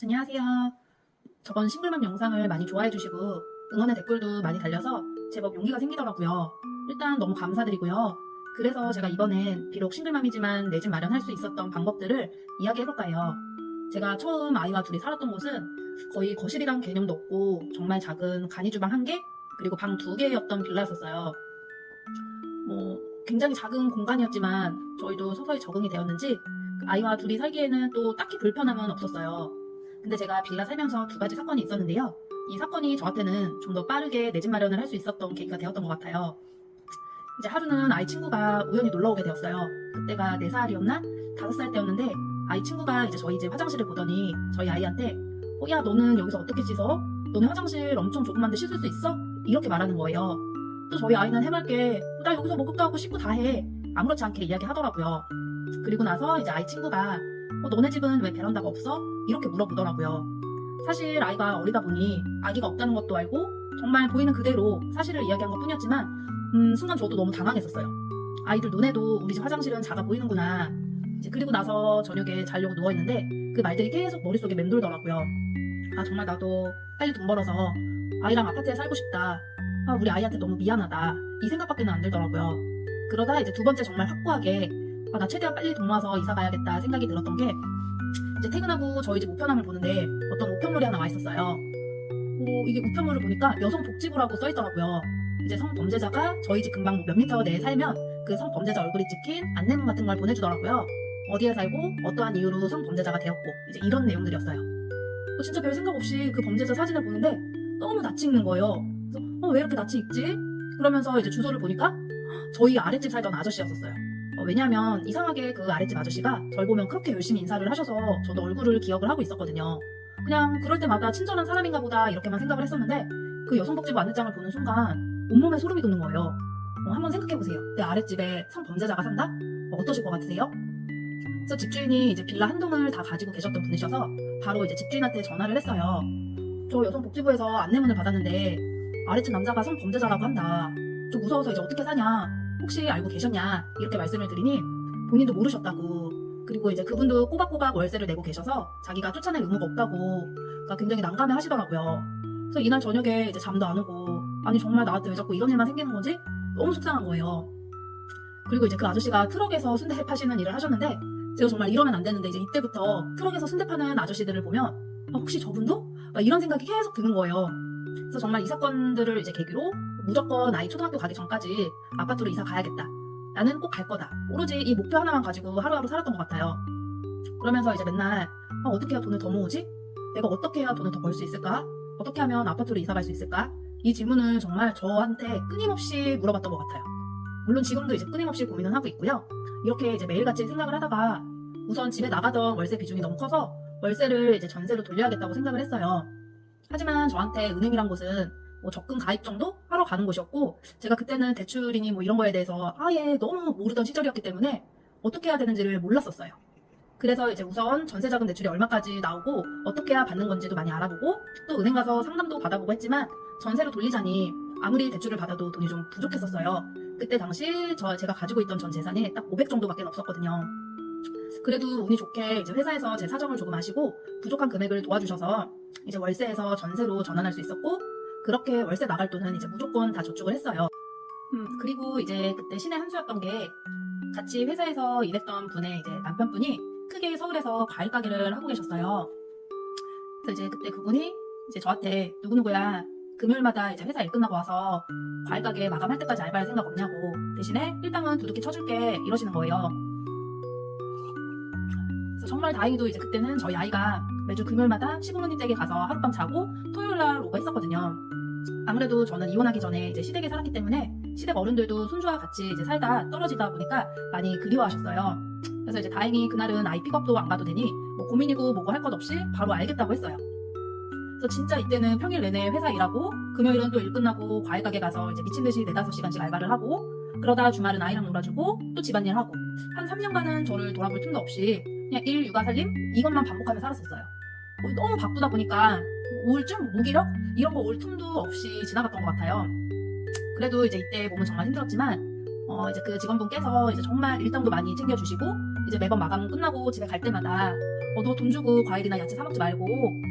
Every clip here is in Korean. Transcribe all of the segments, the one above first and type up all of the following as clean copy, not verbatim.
안녕하세요. 저번 싱글맘 영상을 많이 좋아해주시고 응원의 댓글도 많이 달려서 제법 용기가 생기더라고요. 일단 너무 감사드리고요. 그래서 제가 이번엔 비록 싱글맘이지만 내 집 마련할 수 있었던 방법들을 이야기해볼까 해요. 제가 처음 아이와 둘이 살았던 곳은 거의 거실이란 개념도 없고 정말 작은 간이주방 1개 그리고 방 2개였던 빌라였었어요. 굉장히 작은 공간이었지만 저희도 서서히 적응이 되었는지 아이와 둘이 살기에는 또 딱히 불편함은 없었어요. 근데 제가 빌라 살면서 2가지 사건이 있었는데요. 이 사건이 저한테는 좀 더 빠르게 내 집 마련을 할 수 있었던 계기가 되었던 것 같아요. 이제 하루는 아이 친구가 우연히 놀러 오게 되었어요. 그때가 4살이었나? 5살 때였는데 아이 친구가 이제 저희 집 화장실을 보더니 저희 아이한테 야 너는 여기서 어떻게 씻어? 너네 화장실 엄청 조그만데 씻을 수 있어? 이렇게 말하는 거예요. 또 저희 아이는 해맑게 나 여기서 목욕도 하고 씻고 다 해. 아무렇지 않게 이야기하더라고요. 그리고 나서 이제 아이 친구가 너네 집은 왜 베란다가 없어? 이렇게 물어보더라고요. 사실 아이가 어리다 보니 아기가 없다는 것도 알고 정말 보이는 그대로 사실을 이야기한 것 뿐이었지만 순간 저도 너무 당황했었어요. 아이들 눈에도 우리 집 화장실은 작아 보이는구나. 이제 그리고 나서 저녁에 자려고 누워있는데 그 말들이 계속 머릿속에 맴돌더라고요. 정말 나도 빨리 돈 벌어서 아이랑 아파트에 살고 싶다. 우리 아이한테 너무 미안하다. 이 생각밖에는 안 들더라고요. 그러다 이제 2번째 정말 확고하게 나 최대한 빨리 돈 모아서 이사 가야겠다 생각이 들었던 게 이제 퇴근하고 저희 집 우편함을 보는데 어떤 우편물이 하나 와 있었어요. 이게 우편물을 보니까 여성복지부라고 써있더라고요. 이제 성범죄자가 저희 집 근방 몇 미터 내에 살면 그 성범죄자 얼굴이 찍힌 안내문 같은 걸 보내주더라고요. 어디에 살고 어떠한 이유로 성범죄자가 되었고 이제 이런 내용들이었어요. 진짜 별 생각 없이 그 범죄자 사진을 보는데 너무 낯이 익는 거예요. 그래서 왜 이렇게 낯이 익지? 그러면서 이제 주소를 보니까 저희 아랫집 살던 아저씨였었어요. 왜냐하면 이상하게 그 아랫집 아저씨가 절 보면 그렇게 열심히 인사를 하셔서 저도 얼굴을 기억을 하고 있었거든요. 그냥 그럴 때마다 친절한 사람인가 보다 이렇게만 생각을 했었는데 그 여성복지부 안내장을 보는 순간 온몸에 소름이 돋는 거예요. 한번 생각해보세요. 내 아랫집에 성범죄자가 산다? 어떠실 것 같으세요? 그래서 집주인이 이제 빌라 한 동을 다 가지고 계셨던 분이셔서 바로 이제 집주인한테 전화를 했어요. 저 여성복지부에서 안내문을 받았는데 아랫집 남자가 성범죄자라고 한다. 좀 무서워서 이제 어떻게 사냐? 혹시 알고 계셨냐? 이렇게 말씀을 드리니 본인도 모르셨다고. 그리고 이제 그분도 꼬박꼬박 월세를 내고 계셔서 자기가 쫓아낼 의무가 없다고 그러니까 굉장히 난감해 하시더라고요. 그래서 이날 저녁에 이제 잠도 안 오고 아니 정말 나한테 왜 자꾸 이런 일만 생기는 건지 너무 속상한 거예요. 그리고 이제 그 아저씨가 트럭에서 순대 파시는 일을 하셨는데 제가 정말 이러면 안 되는데 이제 이때부터 트럭에서 순대 파는 아저씨들을 보면 혹시 저분도? 이런 생각이 계속 드는 거예요. 그래서 정말 이 사건들을 이제 계기로 무조건 아이 초등학교 가기 전까지 아파트로 이사 가야겠다. 나는 꼭 갈 거다. 오로지 이 목표 하나만 가지고 하루하루 살았던 것 같아요. 그러면서 이제 맨날 어떻게 해야 돈을 더 모으지? 내가 어떻게 해야 돈을 더 벌 수 있을까? 어떻게 하면 아파트로 이사 갈 수 있을까? 이 질문을 정말 저한테 끊임없이 물어봤던 것 같아요. 물론 지금도 이제 끊임없이 고민은 하고 있고요. 이렇게 이제 매일같이 생각을 하다가 우선 집에 나가던 월세 비중이 너무 커서 월세를 이제 전세로 돌려야겠다고 생각을 했어요. 하지만 저한테 은행이란 곳은 적금 가입 정도 하러 가는 곳이었고 제가 그때는 대출이니 이런 거에 대해서 아예 너무 모르던 시절이었기 때문에 어떻게 해야 되는지를 몰랐었어요. 그래서 이제 우선 전세자금 대출이 얼마까지 나오고 어떻게 해야 받는 건지도 많이 알아보고 또 은행 가서 상담도 받아보고 했지만 전세로 돌리자니 아무리 대출을 받아도 돈이 좀 부족했었어요. 그때 당시 제가 가지고 있던 전 재산이 딱 500 정도밖에 없었거든요. 그래도 운이 좋게 이제 회사에서 제 사정을 조금 아시고 부족한 금액을 도와주셔서 이제 월세에서 전세로 전환할 수 있었고 그렇게 월세 나갈 돈은 이제 무조건 다 저축을 했어요. 그리고 이제 그때 신의 한 수였던 게 같이 회사에서 일했던 분의 이제 남편분이 크게 서울에서 과일 가게를 하고 계셨어요. 그래서 이제 그때 그분이 이제 저한테 누구누구야 금요일마다 이제 회사 일 끝나고 와서 과일 가게 마감할 때까지 알바할 생각 없냐고 대신에 일당은 두둑히 쳐줄게 이러시는 거예요. 그래서 정말 다행히도 이제 그때는 저희 아이가 매주 금요일마다 시부모님 댁에 가서 하룻밤 자고 토요일날 오고 했었거든요. 아무래도 저는 이혼하기 전에 이제 시댁에 살았기 때문에 시댁 어른들도 손주와 같이 이제 살다 떨어지다 보니까 많이 그리워하셨어요. 그래서 이제 다행히 그날은 아이 픽업도 안 가도 되니 고민이고 뭐고 할 것 없이 바로 알겠다고 했어요. 그래서 진짜 이때는 평일 내내 회사 일하고 금요일은 또 일 끝나고 과일 가게 가서 이제 미친듯이 4-5시간씩 알바를 하고 그러다 주말은 아이랑 놀아주고 또 집안일 하고 한 3년간은 저를 돌아볼 틈도 없이 그냥 일, 육아, 살림 이것만 반복하며 살았었어요. 너무 바쁘다 보니까 우울증, 무기력 이런 거 올 틈도 없이 지나갔던 것 같아요. 그래도 이제 이때 몸은 정말 힘들었지만 이제 그 직원분께서 이제 정말 일당도 많이 챙겨주시고 이제 매번 마감 끝나고 집에 갈 때마다 너 돈 주고 과일이나 야채 사 먹지 말고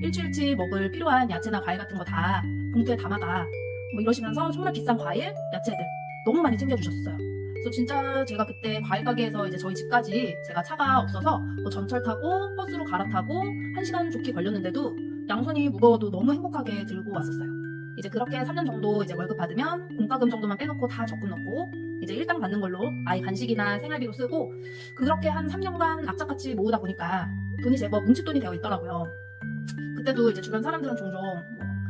일주일치 먹을 필요한 야채나 과일 같은 거 다 봉투에 담아가. 뭐 이러시면서 정말 비싼 과일, 야채들 너무 많이 챙겨주셨어요. 그래서 진짜 제가 그때 과일 가게에서 이제 저희 집까지 제가 차가 없어서 뭐 전철 타고 버스로 갈아타고 1시간 좋게 걸렸는데도 양손이 무거워도 너무 행복하게 들고 왔었어요. 이제 그렇게 3년 정도 이제 월급 받으면 공과금 정도만 빼놓고 다 적금 넣고 이제 일당 받는 걸로 아이 간식이나 생활비로 쓰고 그렇게 한 3년간 악착같이 모으다 보니까 돈이 제법 뭉칫돈이 되어 있더라고요. 그때도 이제 주변 사람들은 종종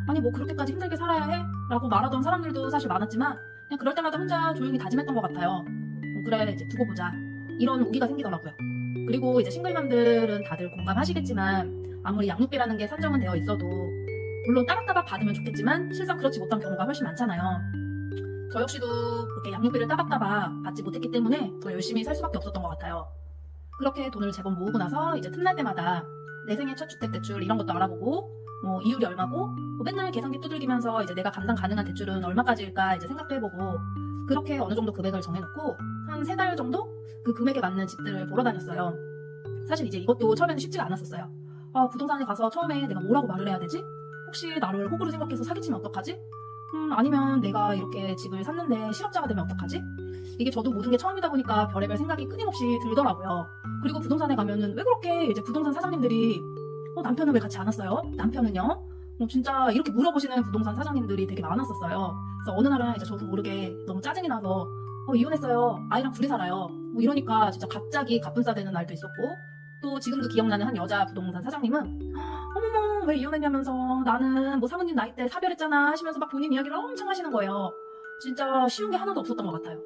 아니 뭐 그렇게까지 힘들게 살아야 해? 라고 말하던 사람들도 사실 많았지만 그냥 그럴 때마다 혼자 조용히 다짐했던 것 같아요. 그래 이제 두고 보자 이런 오기가 생기더라고요. 그리고 이제 싱글맘들은 다들 공감하시겠지만 아무리 양육비라는 게 산정은 되어 있어도 물론 따박따박 받으면 좋겠지만 실상 그렇지 못한 경우가 훨씬 많잖아요. 저 역시도 그렇게 양육비를 따박따박 받지 못했기 때문에 더 열심히 살 수밖에 없었던 것 같아요. 그렇게 돈을 제법 모으고 나서 이제 틈날 때마다 내 생애 첫 주택 대출 이런 것도 알아보고 뭐 이율이 얼마고 뭐 맨날 계산기 두들기면서 이제 내가 감당 가능한 대출은 얼마까지일까 이제 생각도 해보고 그렇게 어느 정도 금액을 정해놓고 한 3달 정도 그 금액에 맞는 집들을 보러 다녔어요. 사실 이제 이것도 처음에는 쉽지가 않았었어요. 부동산에 가서 처음에 내가 뭐라고 말을 해야 되지? 혹시 나를 호구로 생각해서 사기치면 어떡하지? 아니면 내가 이렇게 집을 샀는데 실업자가 되면 어떡하지? 이게 저도 모든 게 처음이다 보니까 별의별 생각이 끊임없이 들더라고요. 그리고 부동산에 가면은 왜 그렇게 이제 부동산 사장님들이 남편은 왜 같이 안 왔어요? 남편은요? 진짜 이렇게 물어보시는 부동산 사장님들이 되게 많았었어요. 그래서 어느 날은 이제 저도 모르게 너무 짜증이 나서 이혼했어요. 아이랑 둘이 살아요. 뭐 이러니까 진짜 갑자기 갑분싸 되는 날도 있었고 또 지금도 기억나는 한 여자 부동산 사장님은 어머머 왜 이혼했냐면서 나는 뭐 사모님 나이 때 사별했잖아 하시면서 막 본인 이야기를 엄청 하시는 거예요. 진짜 쉬운 게 하나도 없었던 것 같아요.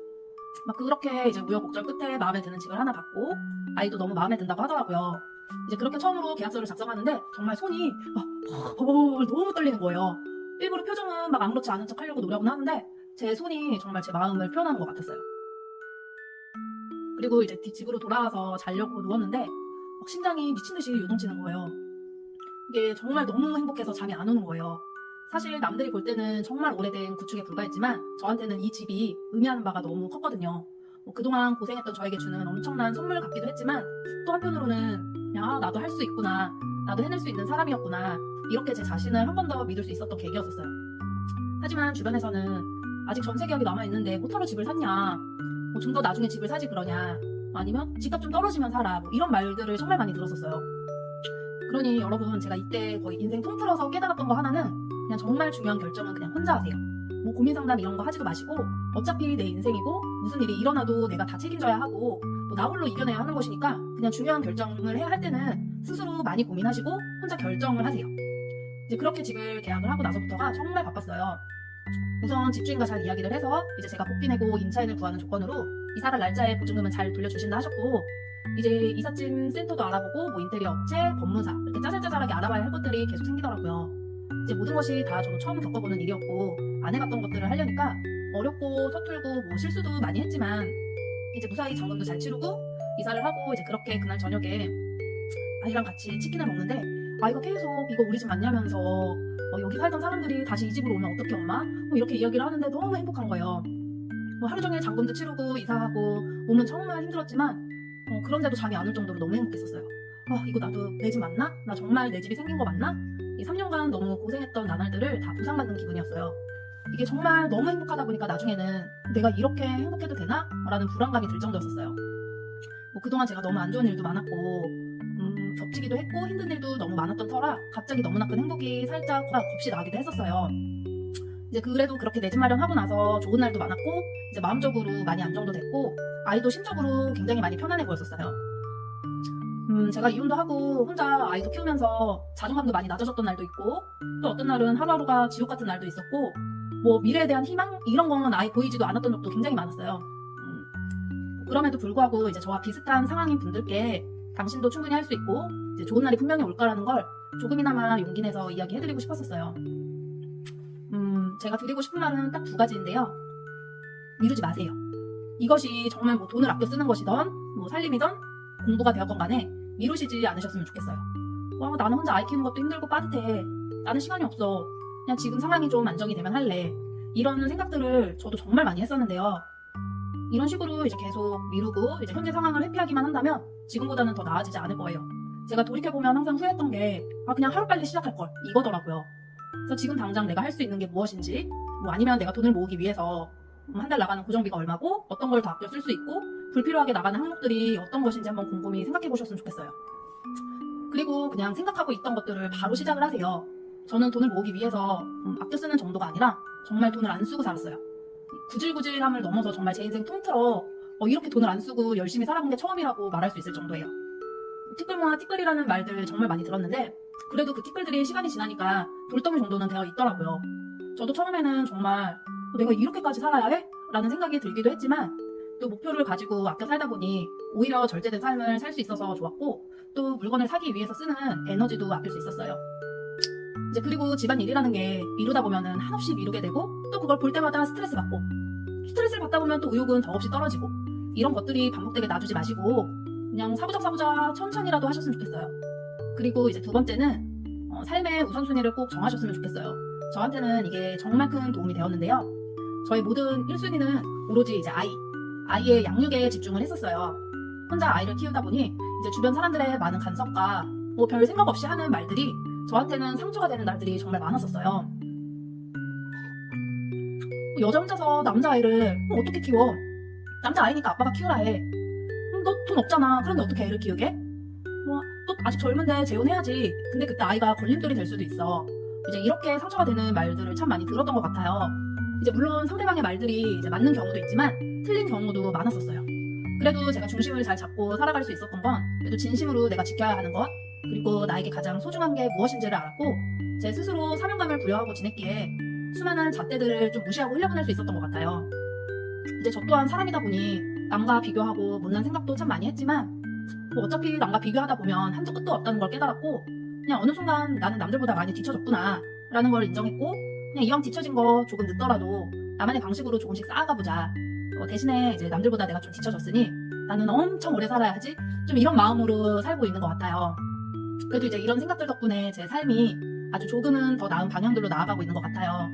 막 그렇게 이제 우여곡절 끝에 마음에 드는 집을 하나 받고 아이도 너무 마음에 든다고 하더라고요. 이제 그렇게 처음으로 계약서를 작성하는데 정말 손이 너무 떨리는 거예요. 일부러 표정은 막 아무렇지 않은 척 하려고 노력은 하는데 제 손이 정말 제 마음을 표현하는 것 같았어요. 그리고 이제 집으로 돌아와서 자려고 누웠는데 심장이 미친듯이 요동치는 거예요. 이게 정말 너무 행복해서 잠이 안 오는 거예요. 사실 남들이 볼 때는 정말 오래된 구축에 불과했지만 저한테는 이 집이 의미하는 바가 너무 컸거든요. 그동안 고생했던 저에게 주는 엄청난 선물 같기도 했지만 또 한편으로는 야 나도 할 수 있구나, 나도 해낼 수 있는 사람이었구나 이렇게 제 자신을 한 번 더 믿을 수 있었던 계기였었어요. 하지만 주변에서는 아직 전세 계약이 남아있는데 뭐하러 집을 샀냐, 좀 더 나중에 집을 사지 그러냐, 아니면 집값 좀 떨어지면 사라 이런 말들을 정말 많이 들었었어요. 그러니 여러분 제가 이때 거의 인생 통틀어서 깨달았던 거 하나는 그냥 정말 중요한 결정은 그냥 혼자 하세요. 고민 상담 이런 거 하지도 마시고 어차피 내 인생이고 무슨 일이 일어나도 내가 다 책임져야 하고 나 홀로 이겨내야 하는 것이니까 그냥 중요한 결정을 해야 할 때는 스스로 많이 고민하시고 혼자 결정을 하세요. 이제 그렇게 집을 계약을 하고 나서부터가 정말 바빴어요. 우선 집주인과 잘 이야기를 해서 이제 제가 복비 내고 임차인을 구하는 조건으로 이사갈 날짜에 보증금은 잘 돌려주신다 하셨고 이제 이삿짐 센터도 알아보고 인테리어 업체, 법무사 이렇게 짜잘짜잘하게 알아봐야 할 것들이 계속 생기더라고요. 이제 모든 것이 다 저도 처음 겪어보는 일이었고 안 해봤던 것들을 하려니까 어렵고 서툴고 실수도 많이 했지만 이제 무사히 잔금도 잘 치르고 이사를 하고 이제 그렇게 그날 저녁에 아이랑 같이 치킨을 먹는데 아이가 계속 이거 우리 집 맞냐면서 여기 살던 사람들이 다시 이 집으로 오면 어떡해 엄마? 이렇게 이야기를 하는데 너무 행복한 거예요. 하루 종일 잔금도 치르고 이사하고 몸은 정말 힘들었지만 그런데도 잠이 안 올 정도로 너무 행복했었어요. 이거 나도 내 집 맞나? 나 정말 내 집이 생긴 거 맞나? 이 3년간 너무 고생했던 나날들을 다 보상받는 기분이었어요. 이게 정말 너무 행복하다 보니까 나중에는 내가 이렇게 행복해도 되나? 라는 불안감이 들 정도였었어요. 그동안 제가 너무 안 좋은 일도 많았고 겹치기도 했고 힘든 일도 너무 많았던 터라 갑자기 너무나 큰 행복이 살짝 겁이 나기도 했었어요. 이제 그래도 그렇게 내 집 마련하고 나서 좋은 날도 많았고 이제 마음적으로 많이 안정도 됐고 아이도 심적으로 굉장히 많이 편안해 보였었어요. 제가 이혼도 하고 혼자 아이도 키우면서 자존감도 많이 낮아졌던 날도 있고 또 어떤 날은 하루하루가 지옥 같은 날도 있었고 미래에 대한 희망 이런 건 아예 보이지도 않았던 적도 굉장히 많았어요. 그럼에도 불구하고 이제 저와 비슷한 상황인 분들께 당신도 충분히 할 수 있고 이제 좋은 날이 분명히 올 거라는 걸 조금이나마 용기 내서 이야기해드리고 싶었었어요. 제가 드리고 싶은 말은 딱 2가지인데요. 미루지 마세요. 이것이 정말 돈을 아껴 쓰는 것이든 살림이든 공부가 되었건 간에 미루시지 않으셨으면 좋겠어요. 나는 혼자 아이 키우는 것도 힘들고 빠듯해. 나는 시간이 없어. 그냥 지금 상황이 좀 안정이 되면 할래. 이런 생각들을 저도 정말 많이 했었는데요. 이런 식으로 이제 계속 미루고 이제 현재 상황을 회피하기만 한다면 지금보다는 더 나아지지 않을 거예요. 제가 돌이켜보면 항상 후회했던 게 그냥 하루빨리 시작할 걸 이거더라고요. 그래서 지금 당장 내가 할 수 있는 게 무엇인지, 뭐 아니면 내가 돈을 모으기 위해서 한 달 나가는 고정비가 얼마고 어떤 걸 더 아껴 쓸 수 있고 불필요하게 나가는 항목들이 어떤 것인지 한번 곰곰이 생각해 보셨으면 좋겠어요. 그리고 그냥 생각하고 있던 것들을 바로 시작을 하세요. 저는 돈을 모으기 위해서 아껴 쓰는 정도가 아니라 정말 돈을 안 쓰고 살았어요. 구질구질함을 넘어서 정말 제 인생 통틀어 이렇게 돈을 안 쓰고 열심히 살아본 게 처음이라고 말할 수 있을 정도예요. 티끌모아 티끌이라는 말들 정말 많이 들었는데 그래도 그 티끌들이 시간이 지나니까 돌덩이 정도는 되어 있더라고요. 저도 처음에는 정말 내가 이렇게까지 살아야 해? 라는 생각이 들기도 했지만 또 목표를 가지고 아껴 살다 보니 오히려 절제된 삶을 살 수 있어서 좋았고 또 물건을 사기 위해서 쓰는 에너지도 아낄 수 있었어요. 이제 그리고 집안일이라는 게 미루다 보면은 한없이 미루게 되고 또 그걸 볼 때마다 스트레스 받고 스트레스를 받다 보면 또 의욕은 더없이 떨어지고 이런 것들이 반복되게 놔두지 마시고 그냥 사부작 천천히라도 하셨으면 좋겠어요. 그리고 이제 두 번째는 삶의 우선순위를 꼭 정하셨으면 좋겠어요. 저한테는 이게 정말 큰 도움이 되었는데요. 저의 모든 1순위는 오로지 이제 아이의 양육에 집중을 했었어요. 혼자 아이를 키우다 보니 이제 주변 사람들의 많은 간섭과 별 생각 없이 하는 말들이 저한테는 상처가 되는 날들이 정말 많았었어요. 여자 혼자서 남자아이를 어떻게 키워? 남자아이니까 아빠가 키우라 해. 너 돈 없잖아. 그런데 어떻게 애를 키우게? 또 아직 젊은데 재혼해야지. 근데 그때 아이가 걸림돌이 될 수도 있어. 이제 이렇게 상처가 되는 말들을 참 많이 들었던 것 같아요. 이제 물론 상대방의 말들이 이제 맞는 경우도 있지만 틀린 경우도 많았었어요. 그래도 제가 중심을 잘 잡고 살아갈 수 있었던 건 그래도 진심으로 내가 지켜야 하는 것 그리고 나에게 가장 소중한 게 무엇인지를 알았고 제 스스로 사명감을 부여하고 지냈기에 수많은 잣대들을 좀 무시하고 흘려보낼 수 있었던 것 같아요. 이제 저 또한 사람이다 보니 남과 비교하고 못난 생각도 참 많이 했지만 어차피 남과 비교하다 보면 한도 끝도 없다는 걸 깨달았고 그냥 어느 순간 나는 남들보다 많이 뒤쳐졌구나 라는 걸 인정했고 그냥 이왕 뒤처진 거 조금 늦더라도 나만의 방식으로 조금씩 쌓아가보자. 대신에 이제 남들보다 내가 좀 뒤쳐졌으니 나는 엄청 오래 살아야지 좀 이런 마음으로 살고 있는 것 같아요. 그래도 이제 이런 생각들 덕분에 제 삶이 아주 조금은 더 나은 방향들로 나아가고 있는 것 같아요.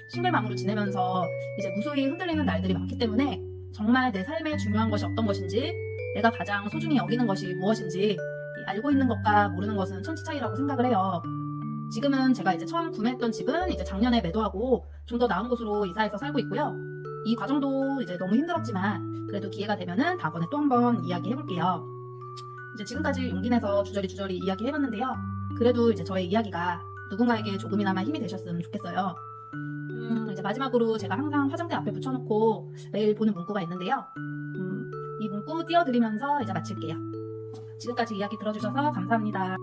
싱글맘으로 지내면서 이제 무수히 흔들리는 날들이 많기 때문에 정말 내 삶에 중요한 것이 어떤 것인지 내가 가장 소중히 여기는 것이 무엇인지 알고 있는 것과 모르는 것은 천지 차이라고 생각을 해요. 지금은 제가 이제 처음 구매했던 집은 이제 작년에 매도하고 좀 더 나은 곳으로 이사해서 살고 있고요. 이 과정도 이제 너무 힘들었지만 그래도 기회가 되면은 다음번에 또 한번 이야기해볼게요. 이제 지금까지 용기 내서 주저리 이야기해봤는데요. 그래도 이제 저의 이야기가 누군가에게 조금이나마 힘이 되셨으면 좋겠어요. 이제 마지막으로 제가 항상 화장대 앞에 붙여놓고 매일 보는 문구가 있는데요. 이 문구 띄워드리면서 이제 마칠게요. 지금까지 이야기 들어주셔서 감사합니다.